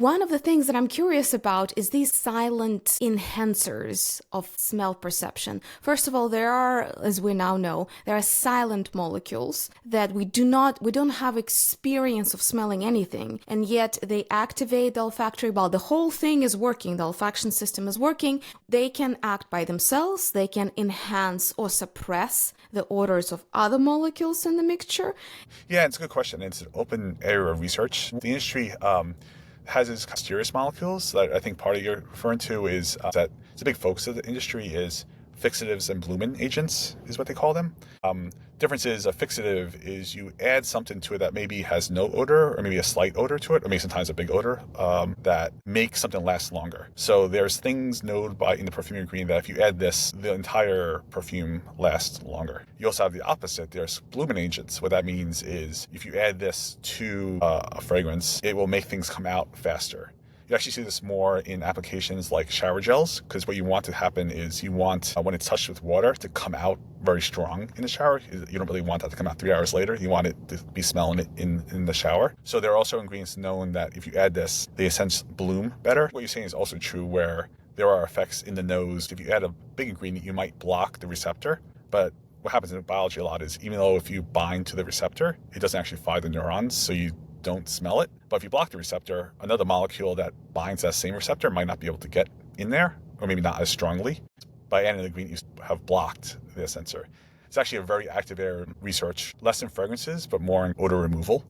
One of the things that I'm curious about is these silent enhancers of smell perception. First of all, there are, as we now know, there are silent molecules that we don't have experience of smelling anything, and yet they activate the olfactory bulb. The whole thing is working, the olfaction system is working. They can act by themselves, they can enhance or suppress the odors of other molecules in the mixture. Yeah, it's a good question. It's an open area of research. The industry has its mysterious molecules that I think part of you're referring to is that it's a big focus of the industry is fixatives and blooming agents is what they call them. Difference is a fixative is you add something to it that maybe has no odor or maybe a slight odor to it or maybe sometimes a big odor that makes something last longer. So there's things known in the perfumery ingredient that if you add this, the entire perfume lasts longer. You also have the opposite. There's blooming agents. What that means is if you add this to a fragrance, it will make things come out faster. You actually see this more in applications like shower gels, because what you want to happen is you want, when it's touched with water, to come out very strong in the shower. You don't really want that to come out 3 hours later. You want it to be smelling it in the shower. So there are also ingredients known that if you add this, they essentially bloom better. What you're saying is also true where there are effects in the nose. If you add a big ingredient, you might block the receptor. But what happens in biology a lot is even though if you bind to the receptor, it doesn't actually fire the neurons, so you don't smell it. But if you block the receptor, another molecule that binds that same receptor might not be able to get in there, or maybe not as strongly. By adding the ingredient, you have blocked the sensor. It's actually a very active area in research, less in fragrances, but more in odor removal.